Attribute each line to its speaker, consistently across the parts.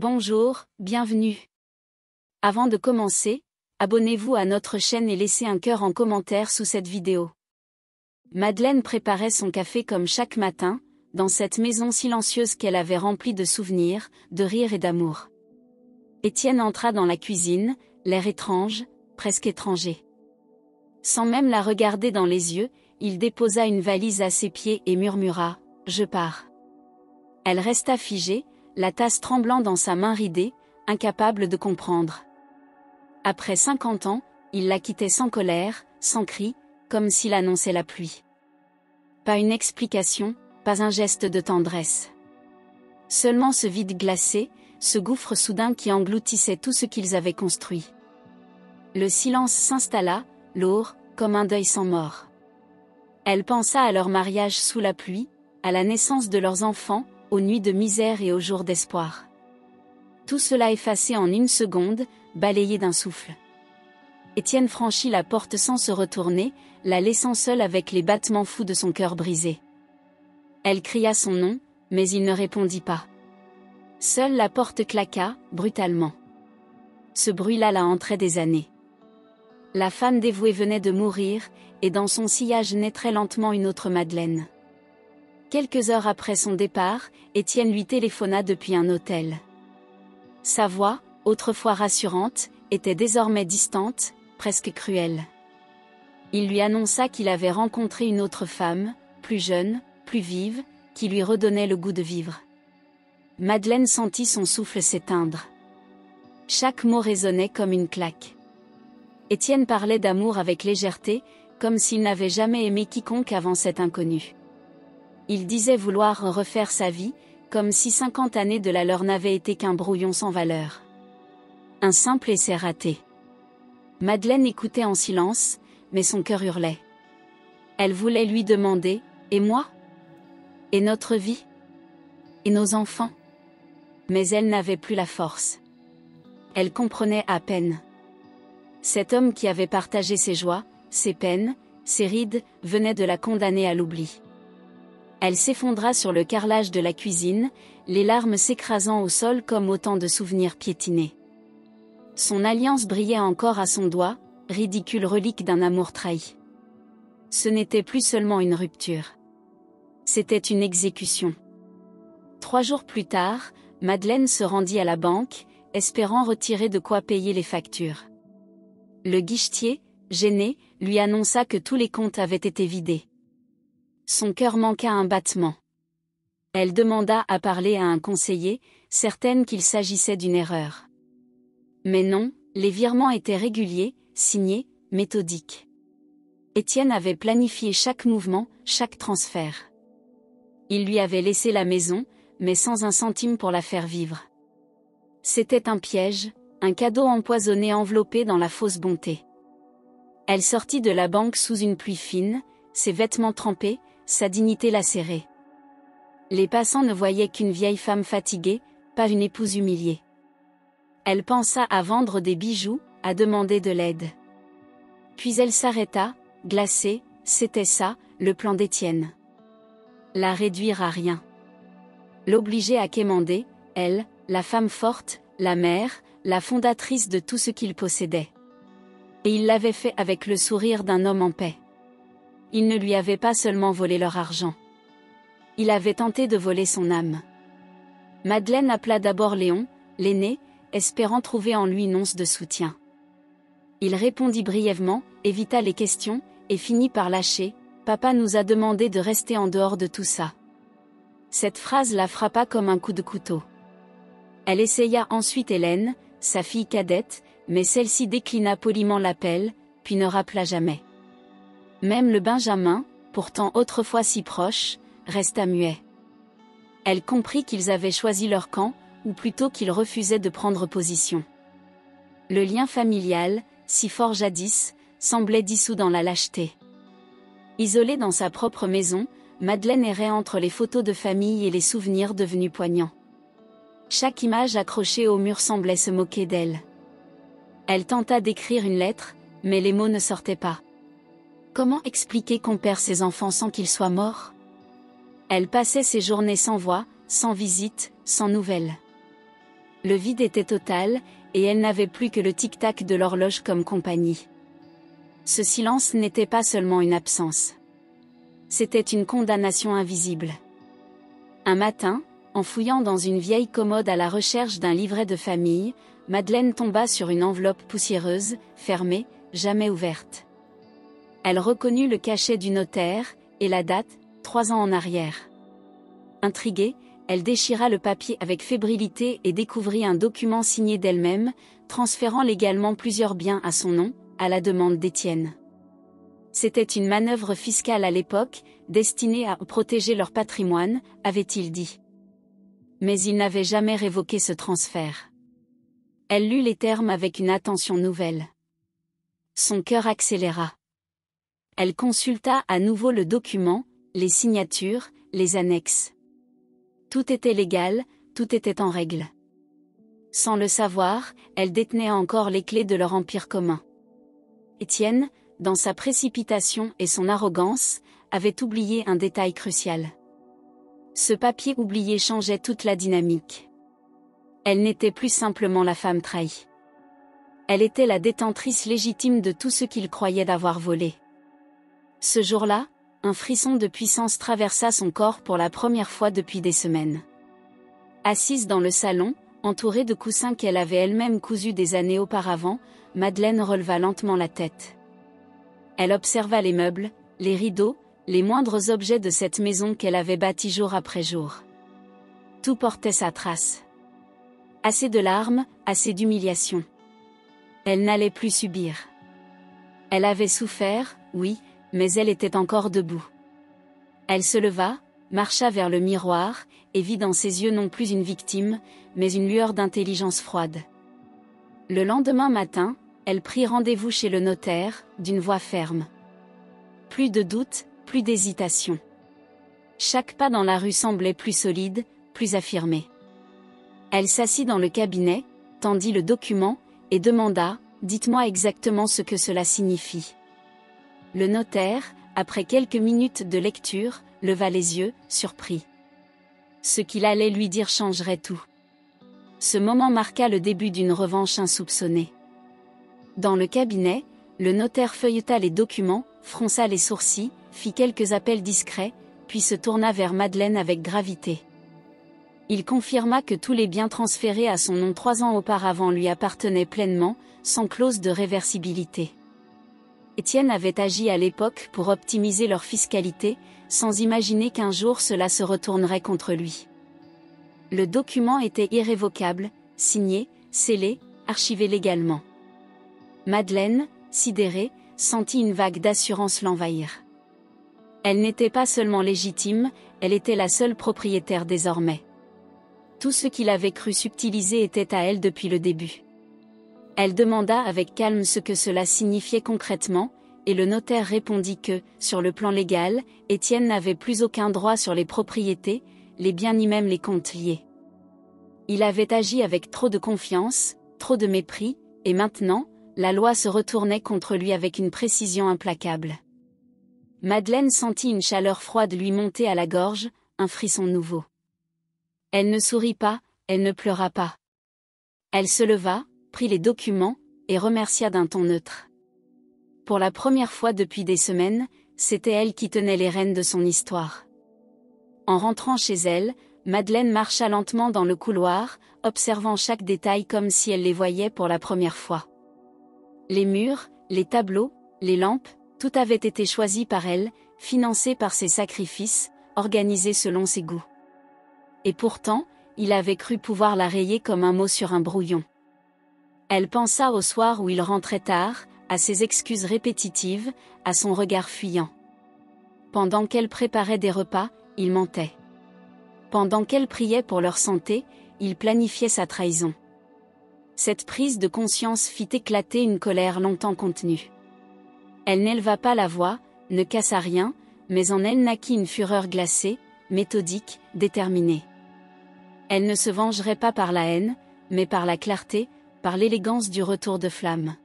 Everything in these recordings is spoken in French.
Speaker 1: Bonjour, bienvenue. Avant de commencer, abonnez-vous à notre chaîne et laissez un cœur en commentaire sous cette vidéo. Madeleine préparait son café comme chaque matin, dans cette maison silencieuse qu'elle avait remplie de souvenirs, de rires et d'amour. Étienne entra dans la cuisine, l'air étrange, presque étranger. Sans même la regarder dans les yeux, il déposa une valise à ses pieds et murmura « Je pars ». Elle resta figée, la tasse tremblant dans sa main ridée, incapable de comprendre. Après 50 ans, il la quittait sans colère, sans cri, comme s'il annonçait la pluie. Pas une explication, pas un geste de tendresse. Seulement ce vide glacé, ce gouffre soudain qui engloutissait tout ce qu'ils avaient construit. Le silence s'installa, lourd, comme un deuil sans mort. Elle pensa à leur mariage sous la pluie, à la naissance de leurs enfants, aux nuits de misère et aux jours d'espoir. Tout cela effacé en une seconde, balayé d'un souffle. Étienne franchit la porte sans se retourner, la laissant seule avec les battements fous de son cœur brisé. Elle cria son nom, mais il ne répondit pas. Seule la porte claqua, brutalement. Ce bruit-là la hantrait des années. La femme dévouée venait de mourir, et dans son sillage naîtrait lentement une autre Madeleine. Quelques heures après son départ, Étienne lui téléphona depuis un hôtel. Sa voix, autrefois rassurante, était désormais distante, presque cruelle. Il lui annonça qu'il avait rencontré une autre femme, plus jeune, plus vive, qui lui redonnait le goût de vivre. Madeleine sentit son souffle s'éteindre. Chaque mot résonnait comme une claque. Étienne parlait d'amour avec légèreté, comme s'il n'avait jamais aimé quiconque avant cet inconnu. Il disait vouloir refaire sa vie, comme si 50 années de la leur n'avaient été qu'un brouillon sans valeur. Un simple essai raté. Madeleine écoutait en silence, mais son cœur hurlait. Elle voulait lui demander « Et moi ? Et notre vie ? Et nos enfants ?» Mais elle n'avait plus la force. Elle comprenait à peine. Cet homme qui avait partagé ses joies, ses peines, ses rides, venait de la condamner à l'oubli. Elle s'effondra sur le carrelage de la cuisine, les larmes s'écrasant au sol comme autant de souvenirs piétinés. Son alliance brillait encore à son doigt, ridicule relique d'un amour trahi. Ce n'était plus seulement une rupture. C'était une exécution. 3 jours plus tard, Madeleine se rendit à la banque, espérant retirer de quoi payer les factures. Le guichetier, gêné, lui annonça que tous les comptes avaient été vidés. Son cœur manqua un battement. Elle demanda à parler à un conseiller, certaine qu'il s'agissait d'une erreur. Mais non, les virements étaient réguliers, signés, méthodiques. Étienne avait planifié chaque mouvement, chaque transfert. Il lui avait laissé la maison, mais sans un centime pour la faire vivre. C'était un piège, un cadeau empoisonné enveloppé dans la fausse bonté. Elle sortit de la banque sous une pluie fine, ses vêtements trempés, sa dignité lacérée. Les passants ne voyaient qu'une vieille femme fatiguée, pas une épouse humiliée. Elle pensa à vendre des bijoux, à demander de l'aide. Puis elle s'arrêta, glacée, c'était ça, le plan d'Étienne. La réduire à rien. L'obliger à quémander, elle, la femme forte, la mère, la fondatrice de tout ce qu'il possédait. Et il l'avait fait avec le sourire d'un homme en paix. Il ne lui avait pas seulement volé leur argent. Il avait tenté de voler son âme. Madeleine appela d'abord Léon, l'aîné, espérant trouver en lui une once de soutien. Il répondit brièvement, évita les questions, et finit par lâcher « Papa nous a demandé de rester en dehors de tout ça ». Cette phrase la frappa comme un coup de couteau. Elle essaya ensuite Hélène, sa fille cadette, mais celle-ci déclina poliment l'appel, puis ne rappela jamais. Même le Benjamin, pourtant autrefois si proche, resta muet. Elle comprit qu'ils avaient choisi leur camp, ou plutôt qu'ils refusaient de prendre position. Le lien familial, si fort jadis, semblait dissous dans la lâcheté. Isolée dans sa propre maison, Madeleine errait entre les photos de famille et les souvenirs devenus poignants. Chaque image accrochée au mur semblait se moquer d'elle. Elle tenta d'écrire une lettre, mais les mots ne sortaient pas. Comment expliquer qu'on perd ses enfants sans qu'ils soient morts ? Elle passait ses journées sans voix, sans visite, sans nouvelles. Le vide était total, et elle n'avait plus que le tic-tac de l'horloge comme compagnie. Ce silence n'était pas seulement une absence. C'était une condamnation invisible. Un matin, en fouillant dans une vieille commode à la recherche d'un livret de famille, Madeleine tomba sur une enveloppe poussiéreuse, fermée, jamais ouverte. Elle reconnut le cachet du notaire, et la date, 3 ans en arrière. Intriguée, elle déchira le papier avec fébrilité et découvrit un document signé d'elle-même, transférant légalement plusieurs biens à son nom, à la demande d'Étienne. C'était une manœuvre fiscale à l'époque, destinée à protéger leur patrimoine, avait-il dit. Mais il n'avait jamais révoqué ce transfert. Elle lut les termes avec une attention nouvelle. Son cœur accéléra. Elle consulta à nouveau le document, les signatures, les annexes. Tout était légal, tout était en règle. Sans le savoir, elle détenait encore les clés de leur empire commun. Étienne, dans sa précipitation et son arrogance, avait oublié un détail crucial. Ce papier oublié changeait toute la dynamique. Elle n'était plus simplement la femme trahie. Elle était la détentrice légitime de tout ce qu'il croyait d'avoir volé. Ce jour-là, un frisson de puissance traversa son corps pour la première fois depuis des semaines. Assise dans le salon, entourée de coussins qu'elle avait elle-même cousus des années auparavant, Madeleine releva lentement la tête. Elle observa les meubles, les rideaux, les moindres objets de cette maison qu'elle avait bâtie jour après jour. Tout portait sa trace. Assez de larmes, assez d'humiliation. Elle n'allait plus subir. Elle avait souffert, oui, mais elle était encore debout. Elle se leva, marcha vers le miroir, et vit dans ses yeux non plus une victime, mais une lueur d'intelligence froide. Le lendemain matin, elle prit rendez-vous chez le notaire, d'une voix ferme. Plus de doute, plus d'hésitation. Chaque pas dans la rue semblait plus solide, plus affirmé. Elle s'assit dans le cabinet, tendit le document, et demanda, « Dites-moi exactement ce que cela signifie. » Le notaire, après quelques minutes de lecture, leva les yeux, surpris. Ce qu'il allait lui dire changerait tout. Ce moment marqua le début d'une revanche insoupçonnée. Dans le cabinet, le notaire feuilleta les documents, fronça les sourcils, fit quelques appels discrets, puis se tourna vers Madeleine avec gravité. Il confirma que tous les biens transférés à son nom 3 ans auparavant lui appartenaient pleinement, sans clause de réversibilité. Étienne avait agi à l'époque pour optimiser leur fiscalité, sans imaginer qu'un jour cela se retournerait contre lui. Le document était irrévocable, signé, scellé, archivé légalement. Madeleine, sidérée, sentit une vague d'assurance l'envahir. Elle n'était pas seulement légitime, elle était la seule propriétaire désormais. Tout ce qu'il avait cru subtiliser était à elle depuis le début. Elle demanda avec calme ce que cela signifiait concrètement, et le notaire répondit que, sur le plan légal, Étienne n'avait plus aucun droit sur les propriétés, les biens ni même les comptes liés. Il avait agi avec trop de confiance, trop de mépris, et maintenant, la loi se retournait contre lui avec une précision implacable. Madeleine sentit une chaleur froide lui monter à la gorge, un frisson nouveau. Elle ne sourit pas, elle ne pleura pas. Elle se leva, prit les documents, et remercia d'un ton neutre. Pour la première fois depuis des semaines, c'était elle qui tenait les rênes de son histoire. En rentrant chez elle, Madeleine marcha lentement dans le couloir, observant chaque détail comme si elle les voyait pour la première fois. Les murs, les tableaux, les lampes, tout avait été choisi par elle, financé par ses sacrifices, organisé selon ses goûts. Et pourtant, il avait cru pouvoir la rayer comme un mot sur un brouillon. Elle pensa au soir où il rentrait tard, à ses excuses répétitives, à son regard fuyant. Pendant qu'elle préparait des repas, il mentait. Pendant qu'elle priait pour leur santé, il planifiait sa trahison. Cette prise de conscience fit éclater une colère longtemps contenue. Elle n'éleva pas la voix, ne cassa rien, mais en elle naquit une fureur glacée, méthodique, déterminée. Elle ne se vengerait pas par la haine, mais par la clarté, par l'élégance du retour de flamme.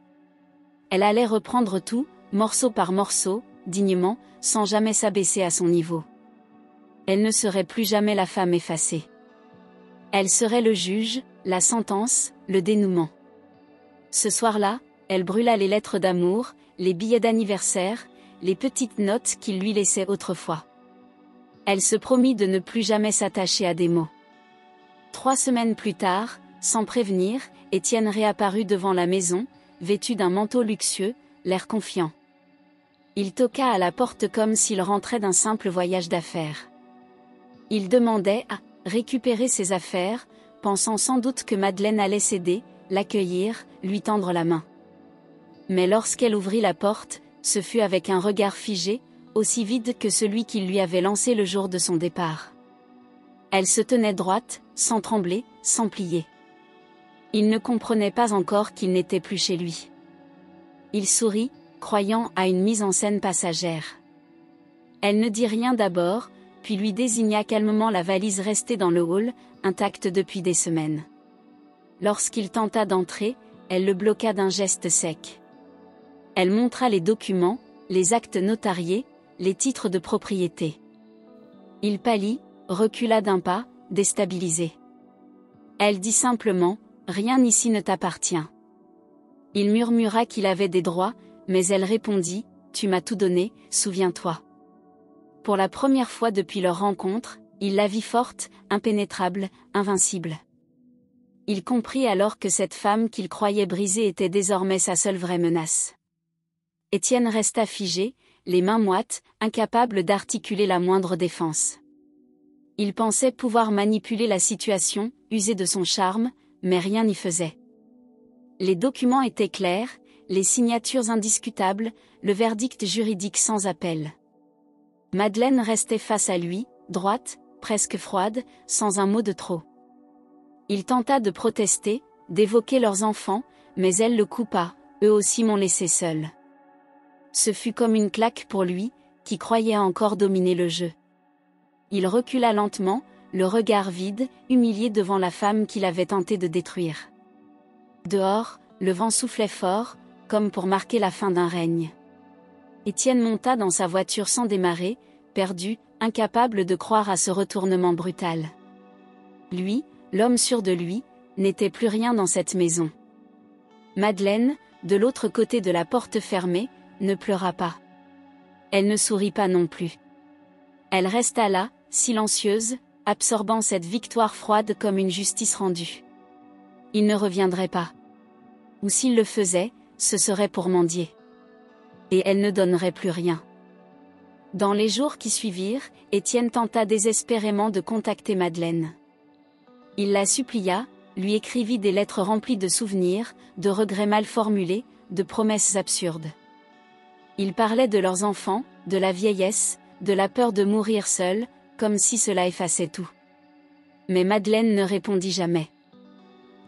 Speaker 1: Elle allait reprendre tout, morceau par morceau, dignement, sans jamais s'abaisser à son niveau. Elle ne serait plus jamais la femme effacée. Elle serait le juge, la sentence, le dénouement. Ce soir-là, elle brûla les lettres d'amour, les billets d'anniversaire, les petites notes qu'il lui laissait autrefois. Elle se promit de ne plus jamais s'attacher à des mots. 3 semaines plus tard, sans prévenir, Étienne réapparut devant la maison, vêtu d'un manteau luxueux, l'air confiant. Il toqua à la porte comme s'il rentrait d'un simple voyage d'affaires. Il demandait à récupérer ses affaires, pensant sans doute que Madeleine allait céder, l'accueillir, lui tendre la main. Mais lorsqu'elle ouvrit la porte, ce fut avec un regard figé, aussi vide que celui qu'il lui avait lancé le jour de son départ. Elle se tenait droite, sans trembler, sans plier. Il ne comprenait pas encore qu'il n'était plus chez lui. Il sourit, croyant à une mise en scène passagère. Elle ne dit rien d'abord, puis lui désigna calmement la valise restée dans le hall, intacte depuis des semaines. Lorsqu'il tenta d'entrer, elle le bloqua d'un geste sec. Elle montra les documents, les actes notariés, les titres de propriété. Il pâlit, recula d'un pas, déstabilisé. Elle dit simplement, « Rien ici ne t'appartient ». Il murmura qu'il avait des droits, mais elle répondit, « Tu m'as tout donné, souviens-toi ». Pour la première fois depuis leur rencontre, il la vit forte, impénétrable, invincible. Il comprit alors que cette femme qu'il croyait brisée était désormais sa seule vraie menace. Étienne resta figé, les mains moites, incapable d'articuler la moindre défense. Il pensait pouvoir manipuler la situation, user de son charme, mais rien n'y faisait. Les documents étaient clairs, les signatures indiscutables, le verdict juridique sans appel. Madeleine restait face à lui, droite, presque froide, sans un mot de trop. Il tenta de protester, d'évoquer leurs enfants, mais elle le coupa, eux aussi m'ont laissé seul. Ce fut comme une claque pour lui, qui croyait encore dominer le jeu. Il recula lentement, le regard vide, humilié devant la femme qu'il avait tenté de détruire. Dehors, le vent soufflait fort, comme pour marquer la fin d'un règne. Étienne monta dans sa voiture sans démarrer, perdu, incapable de croire à ce retournement brutal. Lui, l'homme sûr de lui, n'était plus rien dans cette maison. Madeleine, de l'autre côté de la porte fermée, ne pleura pas. Elle ne sourit pas non plus. Elle resta là, silencieuse, absorbant cette victoire froide comme une justice rendue. Il ne reviendrait pas. Ou s'il le faisait, ce serait pour mendier. Et elle ne donnerait plus rien. Dans les jours qui suivirent, Étienne tenta désespérément de contacter Madeleine. Il la supplia, lui écrivit des lettres remplies de souvenirs, de regrets mal formulés, de promesses absurdes. Il parlait de leurs enfants, de la vieillesse, de la peur de mourir seul, comme si cela effaçait tout. Mais Madeleine ne répondit jamais.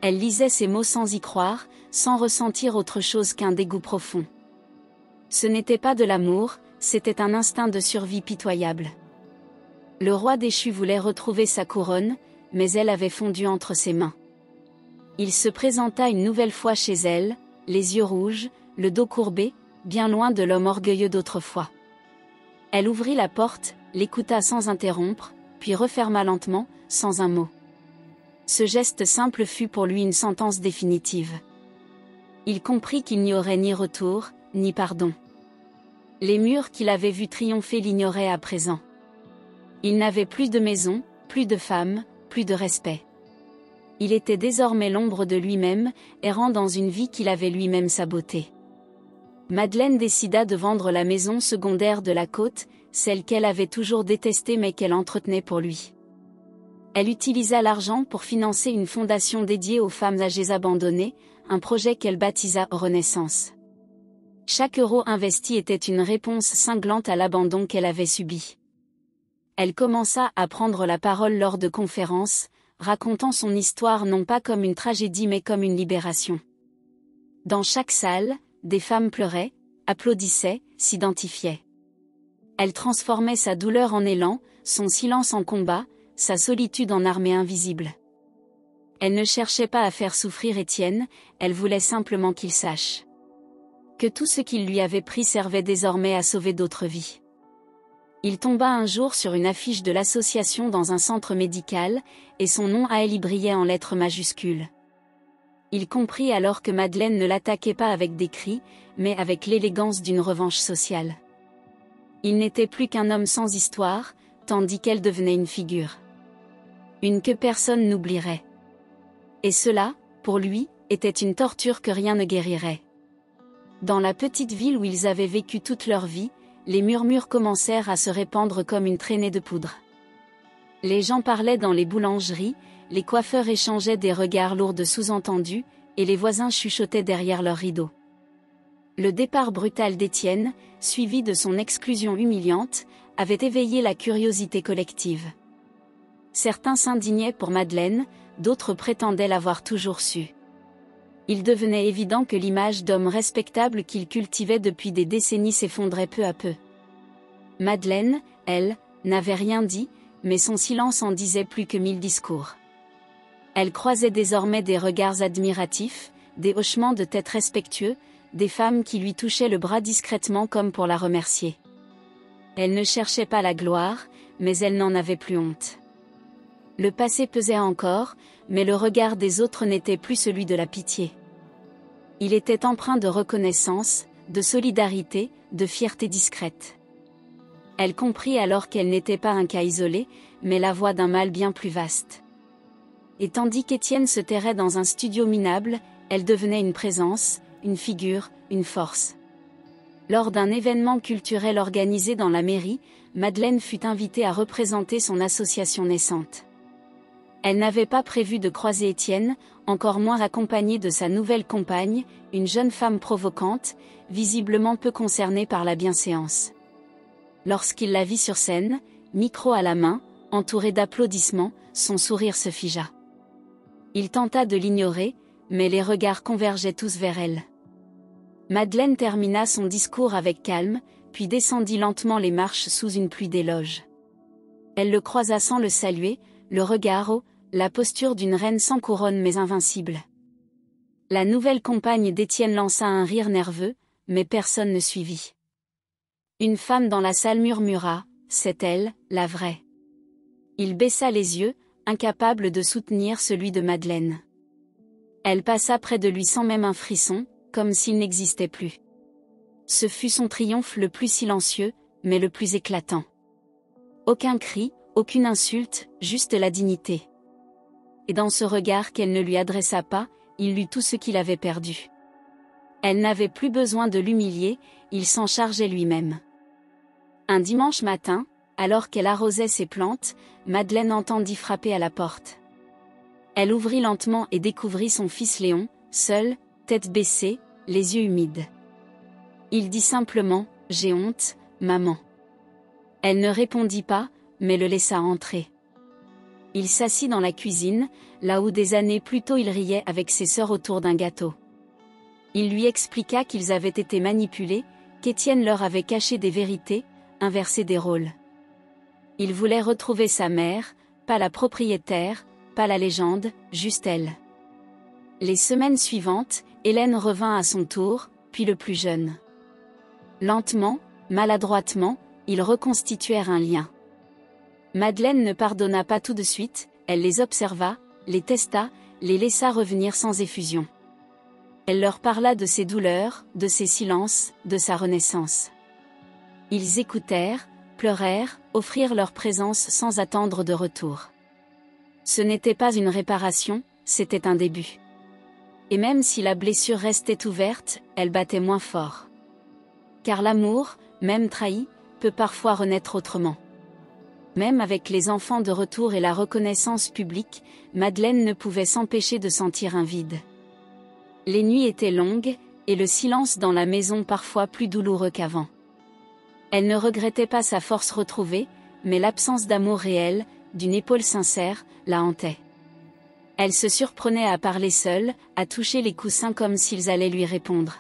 Speaker 1: Elle lisait ces mots sans y croire, sans ressentir autre chose qu'un dégoût profond. Ce n'était pas de l'amour, c'était un instinct de survie pitoyable. Le roi déchu voulait retrouver sa couronne, mais elle avait fondu entre ses mains. Il se présenta une nouvelle fois chez elle, les yeux rouges, le dos courbé, bien loin de l'homme orgueilleux d'autrefois. Elle ouvrit la porte, l'écouta sans interrompre, puis referma lentement, sans un mot. Ce geste simple fut pour lui une sentence définitive. Il comprit qu'il n'y aurait ni retour, ni pardon. Les murs qu'il avait vus triompher l'ignoraient à présent. Il n'avait plus de maison, plus de femme, plus de respect. Il était désormais l'ombre de lui-même, errant dans une vie qu'il avait lui-même sabotée. Madeleine décida de vendre la maison secondaire de la côte, celle qu'elle avait toujours détestée mais qu'elle entretenait pour lui. Elle utilisa l'argent pour financer une fondation dédiée aux femmes âgées abandonnées, un projet qu'elle baptisa Renaissance. Chaque euro investi était une réponse cinglante à l'abandon qu'elle avait subi. Elle commença à prendre la parole lors de conférences, racontant son histoire non pas comme une tragédie mais comme une libération. Dans chaque salle, des femmes pleuraient, applaudissaient, s'identifiaient. Elle transformait sa douleur en élan, son silence en combat, sa solitude en armée invisible. Elle ne cherchait pas à faire souffrir Étienne, elle voulait simplement qu'il sache que tout ce qu'il lui avait pris servait désormais à sauver d'autres vies. Il tomba un jour sur une affiche de l'association dans un centre médical, et son nom à elle y brillait en lettres majuscules. Il comprit alors que Madeleine ne l'attaquait pas avec des cris, mais avec l'élégance d'une revanche sociale. Il n'était plus qu'un homme sans histoire, tandis qu'elle devenait une figure. Une que personne n'oublierait. Et cela, pour lui, était une torture que rien ne guérirait. Dans la petite ville où ils avaient vécu toute leur vie, les murmures commencèrent à se répandre comme une traînée de poudre. Les gens parlaient dans les boulangeries, les coiffeurs échangeaient des regards lourds de sous-entendus, et les voisins chuchotaient derrière leurs rideaux. Le départ brutal d'Étienne, suivi de son exclusion humiliante, avait éveillé la curiosité collective. Certains s'indignaient pour Madeleine, d'autres prétendaient l'avoir toujours su. Il devenait évident que l'image d'homme respectable qu'il cultivait depuis des décennies s'effondrait peu à peu. Madeleine, elle, n'avait rien dit, mais son silence en disait plus que 1000 discours. Elle croisait désormais des regards admiratifs, des hochements de tête respectueux, des femmes qui lui touchaient le bras discrètement comme pour la remercier. Elle ne cherchait pas la gloire, mais elle n'en avait plus honte. Le passé pesait encore, mais le regard des autres n'était plus celui de la pitié. Il était empreint de reconnaissance, de solidarité, de fierté discrète. Elle comprit alors qu'elle n'était pas un cas isolé, mais la voix d'un mal bien plus vaste. Et tandis qu'Étienne se terrait dans un studio minable, elle devenait une présence, une figure, une force. Lors d'un événement culturel organisé dans la mairie, Madeleine fut invitée à représenter son association naissante. Elle n'avait pas prévu de croiser Étienne, encore moins accompagnée de sa nouvelle compagne, une jeune femme provocante, visiblement peu concernée par la bienséance. Lorsqu'il la vit sur scène, micro à la main, entourée d'applaudissements, son sourire se figea. Il tenta de l'ignorer, mais les regards convergeaient tous vers elle. Madeleine termina son discours avec calme, puis descendit lentement les marches sous une pluie d'éloges. Elle le croisa sans le saluer, le regard haut, la posture d'une reine sans couronne mais invincible. La nouvelle compagne d'Étienne lança un rire nerveux, mais personne ne suivit. Une femme dans la salle murmura, « C'est elle, la vraie ». Il baissa les yeux, incapable de soutenir celui de Madeleine. Elle passa près de lui sans même un frisson, comme s'il n'existait plus. Ce fut son triomphe le plus silencieux, mais le plus éclatant. Aucun cri, aucune insulte, juste la dignité. Et dans ce regard qu'elle ne lui adressa pas, il lut tout ce qu'il avait perdu. Elle n'avait plus besoin de l'humilier, il s'en chargeait lui-même. Un dimanche matin, alors qu'elle arrosait ses plantes, Madeleine entendit frapper à la porte. Elle ouvrit lentement et découvrit son fils Léon, seul, tête baissée, les yeux humides. Il dit simplement, « J'ai honte, maman ». Elle ne répondit pas, mais le laissa entrer. Il s'assit dans la cuisine, là où des années plus tôt il riait avec ses sœurs autour d'un gâteau. Il lui expliqua qu'ils avaient été manipulés, qu'Étienne leur avait caché des vérités, inversé des rôles. Il voulait retrouver sa mère, pas la propriétaire, pas la légende, juste elle. Les semaines suivantes, Hélène revint à son tour, puis le plus jeune. Lentement, maladroitement, ils reconstituèrent un lien. Madeleine ne pardonna pas tout de suite, elle les observa, les testa, les laissa revenir sans effusion. Elle leur parla de ses douleurs, de ses silences, de sa renaissance. Ils écoutèrent, pleurèrent, offrirent leur présence sans attendre de retour. Ce n'était pas une réparation, c'était un début. Et même si la blessure restait ouverte, elle battait moins fort. Car l'amour, même trahi, peut parfois renaître autrement. Même avec les enfants de retour et la reconnaissance publique, Madeleine ne pouvait s'empêcher de sentir un vide. Les nuits étaient longues, et le silence dans la maison parfois plus douloureux qu'avant. Elle ne regrettait pas sa force retrouvée, mais l'absence d'amour réel, d'une épaule sincère, la hantait. Elle se surprenait à parler seule, à toucher les coussins comme s'ils allaient lui répondre.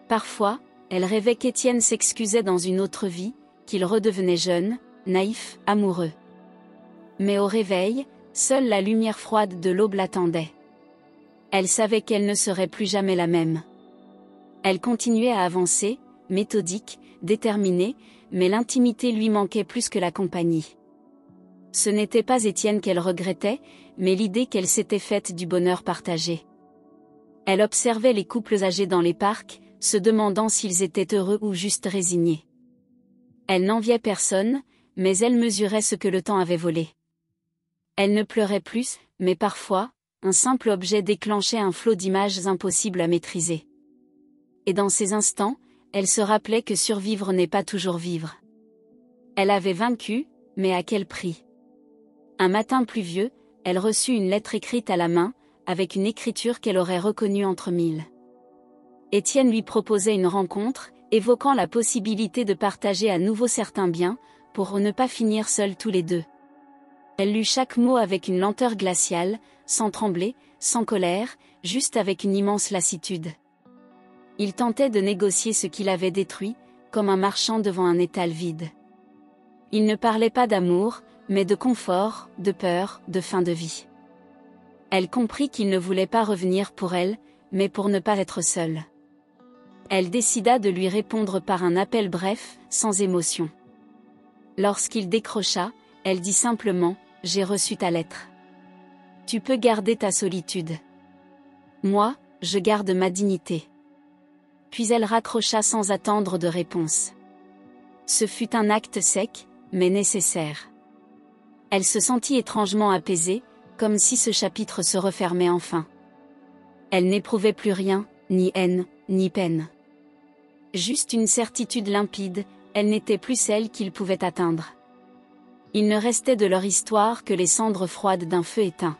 Speaker 1: Parfois, elle rêvait qu'Étienne s'excusait dans une autre vie, qu'il redevenait jeune, naïf, amoureux. Mais au réveil, seule la lumière froide de l'aube l'attendait. Elle savait qu'elle ne serait plus jamais la même. Elle continuait à avancer, méthodique, déterminée, mais l'intimité lui manquait plus que la compagnie. Ce n'était pas Étienne qu'elle regrettait, mais l'idée qu'elle s'était faite du bonheur partagé. Elle observait les couples âgés dans les parcs, se demandant s'ils étaient heureux ou juste résignés. Elle n'enviait personne, mais elle mesurait ce que le temps avait volé. Elle ne pleurait plus, mais parfois, un simple objet déclenchait un flot d'images impossibles à maîtriser. Et dans ces instants, elle se rappelait que survivre n'est pas toujours vivre. Elle avait vaincu, mais à quel prix? Un matin pluvieux, elle reçut une lettre écrite à la main, avec une écriture qu'elle aurait reconnue entre mille. Étienne lui proposait une rencontre, évoquant la possibilité de partager à nouveau certains biens, pour ne pas finir seuls tous les deux. Elle lut chaque mot avec une lenteur glaciale, sans trembler, sans colère, juste avec une immense lassitude. Il tentait de négocier ce qu'il avait détruit, comme un marchand devant un étal vide. Il ne parlait pas d'amour, mais de confort, de peur, de fin de vie. Elle comprit qu'il ne voulait pas revenir pour elle, mais pour ne pas être seule. Elle décida de lui répondre par un appel bref, sans émotion. Lorsqu'il décrocha, elle dit simplement « J'ai reçu ta lettre. Tu peux garder ta solitude. Moi, je garde ma dignité. » Puis elle raccrocha sans attendre de réponse. Ce fut un acte sec, mais nécessaire. Elle se sentit étrangement apaisée, comme si ce chapitre se refermait enfin. Elle n'éprouvait plus rien, ni haine, ni peine. Juste une certitude limpide, elle n'était plus celle qu'il pouvait atteindre. Il ne restait de leur histoire que les cendres froides d'un feu éteint.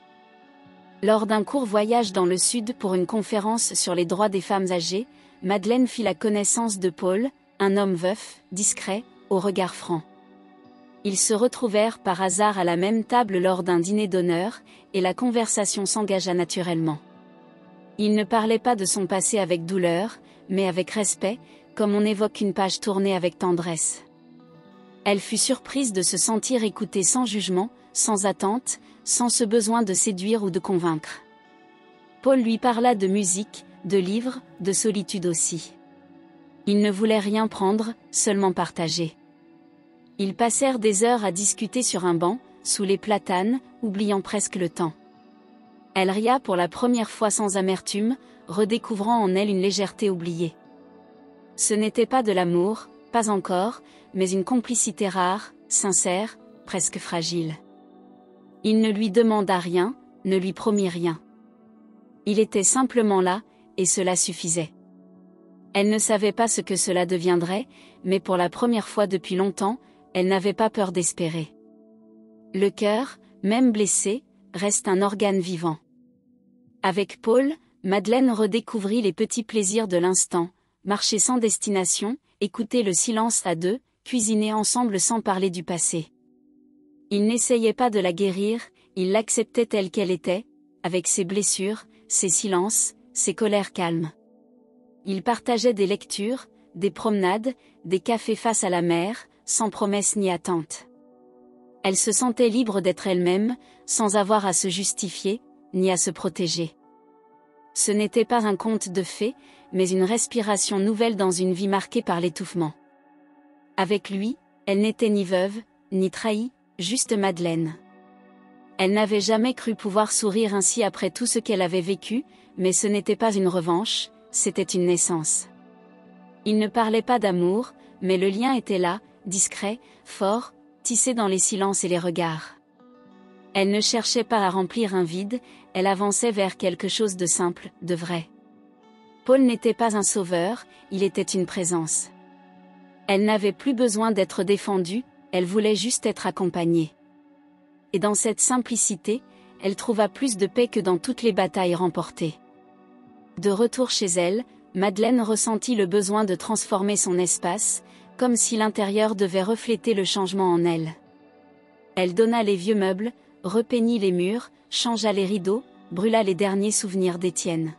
Speaker 1: Lors d'un court voyage dans le sud pour une conférence sur les droits des femmes âgées, Madeleine fit la connaissance de Paul, un homme veuf, discret, au regard franc. Ils se retrouvèrent par hasard à la même table lors d'un dîner d'honneur, et la conversation s'engagea naturellement. Il ne parlait pas de son passé avec douleur, mais avec respect, comme on évoque une page tournée avec tendresse. Elle fut surprise de se sentir écoutée sans jugement, sans attente, sans ce besoin de séduire ou de convaincre. Paul lui parla de musique, de livres, de solitude aussi. Il ne voulait rien prendre, seulement partager. Ils passèrent des heures à discuter sur un banc, sous les platanes, oubliant presque le temps. Elle ria pour la première fois sans amertume, redécouvrant en elle une légèreté oubliée. Ce n'était pas de l'amour, pas encore, mais une complicité rare, sincère, presque fragile. Il ne lui demanda rien, ne lui promit rien. Il était simplement là, et cela suffisait. Elle ne savait pas ce que cela deviendrait, mais pour la première fois depuis longtemps, elle n'avait pas peur d'espérer. Le cœur, même blessé, reste un organe vivant. Avec Paul, Madeleine redécouvrit les petits plaisirs de l'instant, marcher sans destination, écouter le silence à deux, cuisiner ensemble sans parler du passé. Il n'essayait pas de la guérir, il l'acceptait telle qu'elle était, avec ses blessures, ses silences, ses colères calmes. Ils partageaient des lectures, des promenades, des cafés face à la mer, sans promesse ni attente. Elle se sentait libre d'être elle-même, sans avoir à se justifier, ni à se protéger. Ce n'était pas un conte de fées, mais une respiration nouvelle dans une vie marquée par l'étouffement. Avec lui, elle n'était ni veuve, ni trahie, juste Madeleine. Elle n'avait jamais cru pouvoir sourire ainsi après tout ce qu'elle avait vécu, mais ce n'était pas une revanche, c'était une naissance. Il ne parlait pas d'amour, mais le lien était là, discret, fort, tissé dans les silences et les regards. Elle ne cherchait pas à remplir un vide, elle avançait vers quelque chose de simple, de vrai. Paul n'était pas un sauveur, il était une présence. Elle n'avait plus besoin d'être défendue, elle voulait juste être accompagnée. Et dans cette simplicité, elle trouva plus de paix que dans toutes les batailles remportées. De retour chez elle, Madeleine ressentit le besoin de transformer son espace, comme si l'intérieur devait refléter le changement en elle. Elle donna les vieux meubles, repeignit les murs, changea les rideaux, brûla les derniers souvenirs d'Étienne.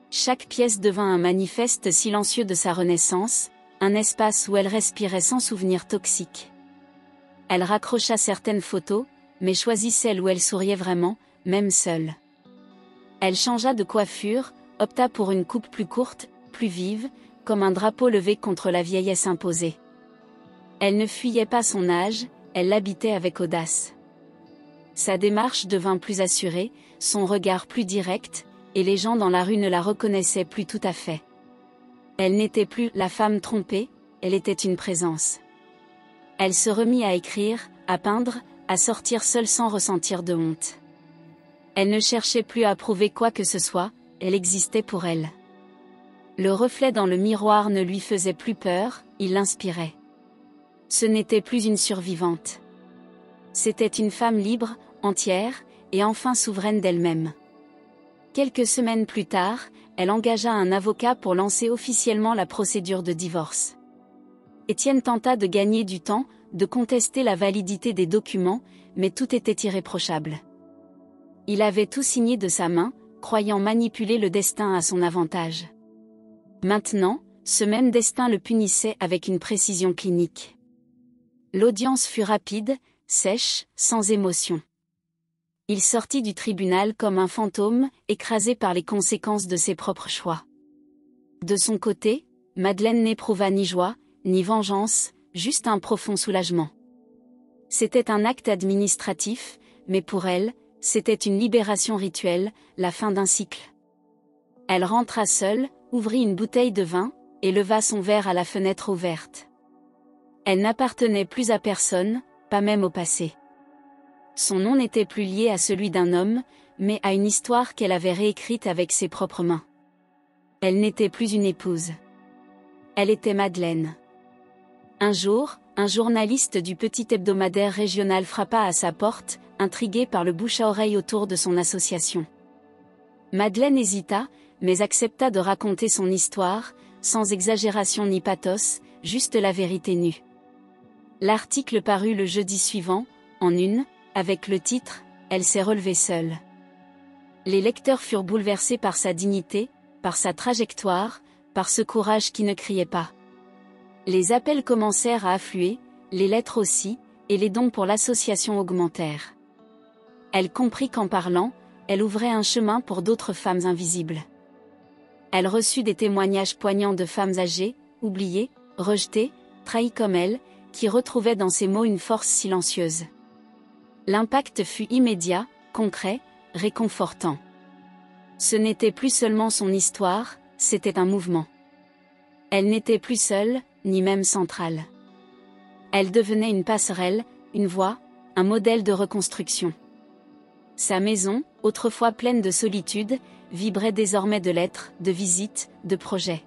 Speaker 1: Chaque pièce devint un manifeste silencieux de sa renaissance, un espace où elle respirait sans souvenirs toxiques. Elle raccrocha certaines photos, mais choisit celle où elle souriait vraiment, même seule. Elle changea de coiffure, opta pour une coupe plus courte, plus vive, comme un drapeau levé contre la vieillesse imposée. Elle ne fuyait pas son âge, elle l'habitait avec audace. Sa démarche devint plus assurée, son regard plus direct, et les gens dans la rue ne la reconnaissaient plus tout à fait. Elle n'était plus la femme trompée, elle était une présence. Elle se remit à écrire, à peindre, à sortir seule sans ressentir de honte. Elle ne cherchait plus à prouver quoi que ce soit, elle existait pour elle. Le reflet dans le miroir ne lui faisait plus peur, il l'inspirait. Ce n'était plus une survivante. C'était une femme libre, entière, et enfin souveraine d'elle-même. Quelques semaines plus tard, elle engagea un avocat pour lancer officiellement la procédure de divorce. Étienne tenta de gagner du temps, de contester la validité des documents, mais tout était irréprochable. Il avait tout signé de sa main, croyant manipuler le destin à son avantage. Maintenant, ce même destin le punissait avec une précision clinique. L'audience fut rapide, sèche, sans émotion. Il sortit du tribunal comme un fantôme, écrasé par les conséquences de ses propres choix. De son côté, Madeleine n'éprouva ni joie, ni vengeance, juste un profond soulagement. C'était un acte administratif, mais pour elle, c'était une libération rituelle, la fin d'un cycle. Elle rentra seule, ouvrit une bouteille de vin, et leva son verre à la fenêtre ouverte. Elle n'appartenait plus à personne, pas même au passé. Son nom n'était plus lié à celui d'un homme, mais à une histoire qu'elle avait réécrite avec ses propres mains. Elle n'était plus une épouse. Elle était Madeleine. Un jour, un journaliste du petit hebdomadaire régional frappa à sa porte, intrigué par le bouche-à-oreille autour de son association. Madeleine hésita, mais accepta de raconter son histoire, sans exagération ni pathos, juste la vérité nue. L'article parut le jeudi suivant, en une, avec le titre « Elle s'est relevée seule ». Les lecteurs furent bouleversés par sa dignité, par sa trajectoire, par ce courage qui ne criait pas. Les appels commencèrent à affluer, les lettres aussi, et les dons pour l'association augmentèrent. Elle comprit qu'en parlant, elle ouvrait un chemin pour d'autres femmes invisibles. Elle reçut des témoignages poignants de femmes âgées, oubliées, rejetées, trahies comme elle, qui retrouvaient dans ces mots une force silencieuse. L'impact fut immédiat, concret, réconfortant. Ce n'était plus seulement son histoire, c'était un mouvement. Elle n'était plus seule, ni même centrale. Elle devenait une passerelle, une voie, un modèle de reconstruction. Sa maison, autrefois pleine de solitude, vibrait désormais de lettres, de visites, de projets.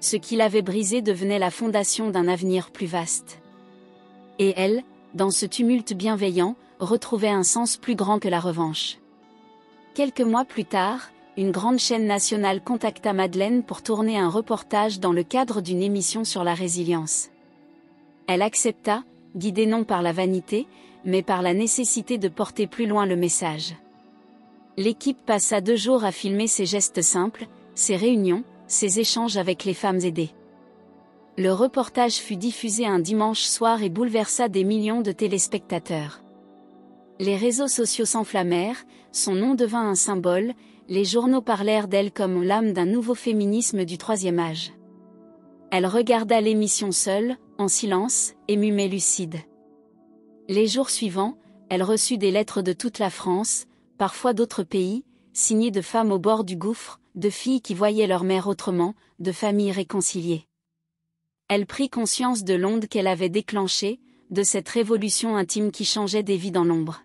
Speaker 1: Ce qui l'avait brisé devenait la fondation d'un avenir plus vaste. Et elle, dans ce tumulte bienveillant, retrouvait un sens plus grand que la revanche. Quelques mois plus tard, une grande chaîne nationale contacta Madeleine pour tourner un reportage dans le cadre d'une émission sur la résilience. Elle accepta, guidée non par la vanité, mais par la nécessité de porter plus loin le message. L'équipe passa 2 jours à filmer ses gestes simples, ses réunions, ses échanges avec les femmes aidées. Le reportage fut diffusé un dimanche soir et bouleversa des millions de téléspectateurs. Les réseaux sociaux s'enflammèrent, son nom devint un symbole, les journaux parlèrent d'elle comme l'âme d'un nouveau féminisme du troisième âge. Elle regarda l'émission seule, en silence, émue mais lucide. Les jours suivants, elle reçut des lettres de toute la France, parfois d'autres pays, signées de femmes au bord du gouffre, de filles qui voyaient leur mère autrement, de familles réconciliées. Elle prit conscience de l'onde qu'elle avait déclenchée, de cette révolution intime qui changeait des vies dans l'ombre.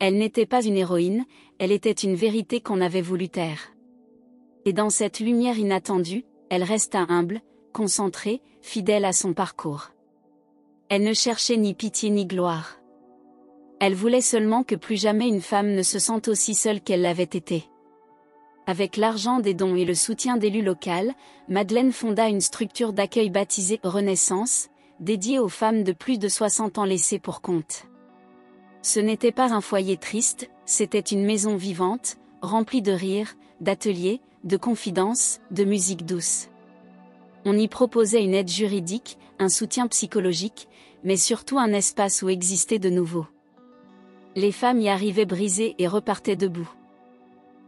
Speaker 1: Elle n'était pas une héroïne, elle était une vérité qu'on avait voulu taire. Et dans cette lumière inattendue, elle resta humble, concentrée, fidèle à son parcours. Elle ne cherchait ni pitié ni gloire. Elle voulait seulement que plus jamais une femme ne se sente aussi seule qu'elle l'avait été. Avec l'argent des dons et le soutien d'élus locaux, Madeleine fonda une structure d'accueil baptisée Renaissance, dédiée aux femmes de plus de 60 ans laissées pour compte. Ce n'était pas un foyer triste, c'était une maison vivante, remplie de rires, d'ateliers, de confidences, de musique douce. On y proposait une aide juridique, un soutien psychologique, mais surtout un espace où exister de nouveau. Les femmes y arrivaient brisées et repartaient debout.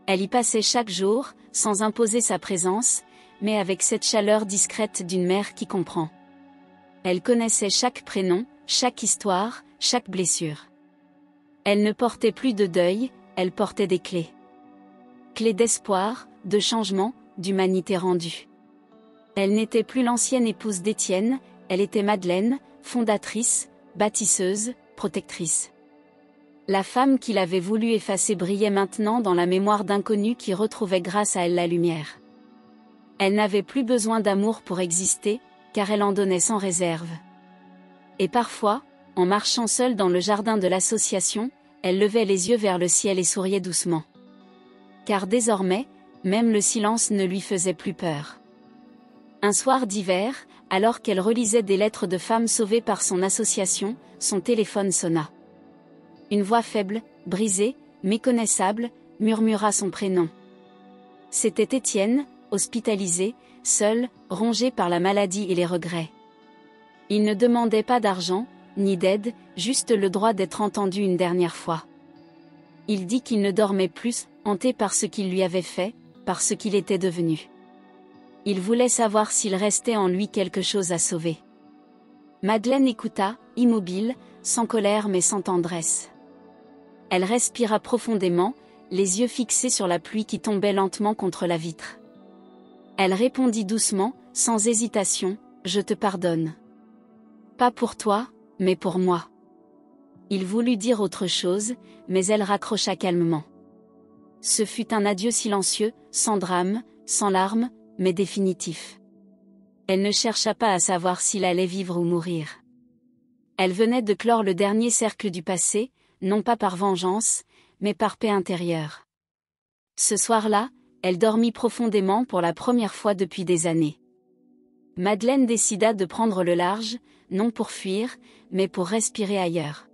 Speaker 1: Elle y passait chaque jour, sans imposer sa présence, mais avec cette chaleur discrète d'une mère qui comprend. Elle connaissait chaque prénom, chaque histoire, chaque blessure. Elle ne portait plus de deuil, elle portait des clés. Clés d'espoir, de changement, d'humanité rendue. Elle n'était plus l'ancienne épouse d'Étienne, elle était Madeleine, fondatrice, bâtisseuse, protectrice. La femme qu'il avait voulu effacer brillait maintenant dans la mémoire d'inconnus qui retrouvaient grâce à elle la lumière. Elle n'avait plus besoin d'amour pour exister, car elle en donnait sans réserve. Et parfois, en marchant seule dans le jardin de l'association, elle levait les yeux vers le ciel et souriait doucement. Car désormais, même le silence ne lui faisait plus peur. Un soir d'hiver, alors qu'elle relisait des lettres de femmes sauvées par son association, son téléphone sonna. Une voix faible, brisée, méconnaissable, murmura son prénom. C'était Étienne, hospitalisé, seul, rongé par la maladie et les regrets. Il ne demandait pas d'argent, ni d'aide, juste le droit d'être entendu une dernière fois. Il dit qu'il ne dormait plus, hanté par ce qu'il lui avait fait, par ce qu'il était devenu. Il voulait savoir s'il restait en lui quelque chose à sauver. Madeleine écouta, immobile, sans colère mais sans tendresse. Elle respira profondément, les yeux fixés sur la pluie qui tombait lentement contre la vitre. Elle répondit doucement, sans hésitation, « Je te pardonne. Pas pour toi, mais pour moi. » Il voulut dire autre chose, mais elle raccrocha calmement. Ce fut un adieu silencieux, sans drame, sans larmes, mais définitif. Elle ne chercha pas à savoir s'il allait vivre ou mourir. Elle venait de clore le dernier cercle du passé, non pas par vengeance, mais par paix intérieure. Ce soir-là, elle dormit profondément pour la première fois depuis des années. Madeleine décida de prendre le large, non pour fuir, mais pour respirer ailleurs.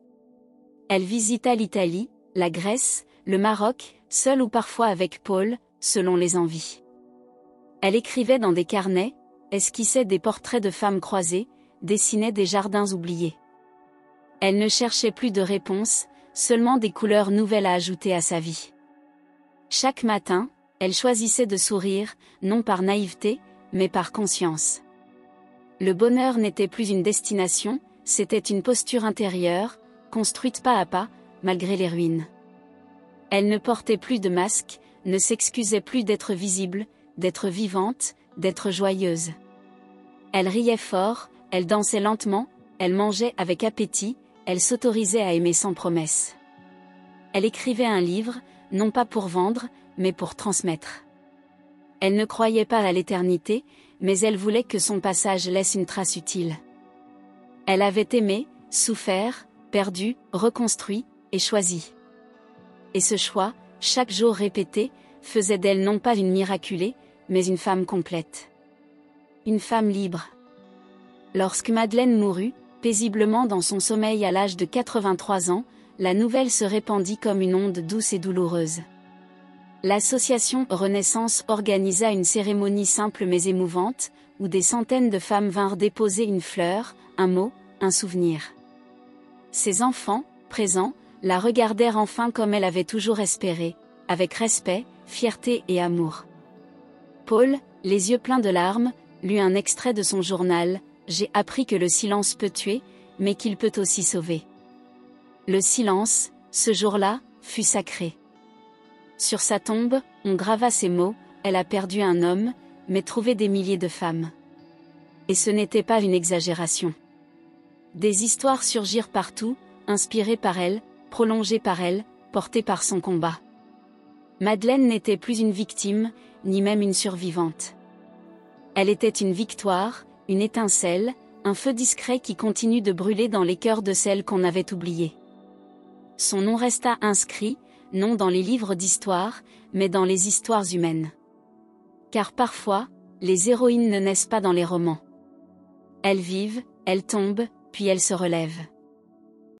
Speaker 1: Elle visita l'Italie, la Grèce, le Maroc, seule ou parfois avec Paul, selon les envies. Elle écrivait dans des carnets, esquissait des portraits de femmes croisées, dessinait des jardins oubliés. Elle ne cherchait plus de réponses, seulement des couleurs nouvelles à ajouter à sa vie. Chaque matin, elle choisissait de sourire, non par naïveté, mais par conscience. Le bonheur n'était plus une destination, c'était une posture intérieure, construite pas à pas, malgré les ruines. Elle ne portait plus de masque, ne s'excusait plus d'être visible, d'être vivante, d'être joyeuse. Elle riait fort, elle dansait lentement, elle mangeait avec appétit, elle s'autorisait à aimer sans promesse. Elle écrivait un livre, non pas pour vendre, mais pour transmettre. Elle ne croyait pas à l'éternité, mais elle voulait que son passage laisse une trace utile. Elle avait aimé, souffert, perdu, reconstruit, et choisi. Et ce choix, chaque jour répété, faisait d'elle non pas une miraculée, mais une femme complète. Une femme libre. Lorsque Madeleine mourut, paisiblement dans son sommeil à l'âge de 83 ans, la nouvelle se répandit comme une onde douce et douloureuse. L'association Renaissance organisa une cérémonie simple mais émouvante, où des centaines de femmes vinrent déposer une fleur, un mot, un souvenir. Ses enfants, présents, la regardèrent enfin comme elle avait toujours espéré, avec respect, fierté et amour. Paul, les yeux pleins de larmes, lut un extrait de son journal, « J'ai appris que le silence peut tuer, mais qu'il peut aussi sauver. » Le silence, ce jour-là, fut sacré. Sur sa tombe, on grava ces mots, « Elle a perdu un homme, mais trouvé des milliers de femmes. » Et ce n'était pas une exagération. Des histoires surgirent partout, inspirées par elle, prolongées par elle, portées par son combat. Madeleine n'était plus une victime, ni même une survivante. Elle était une victoire, une étincelle, un feu discret qui continue de brûler dans les cœurs de celles qu'on avait oubliées. Son nom resta inscrit, non dans les livres d'histoire, mais dans les histoires humaines. Car parfois, les héroïnes ne naissent pas dans les romans. Elles vivent, elles tombent, puis elles se relèvent.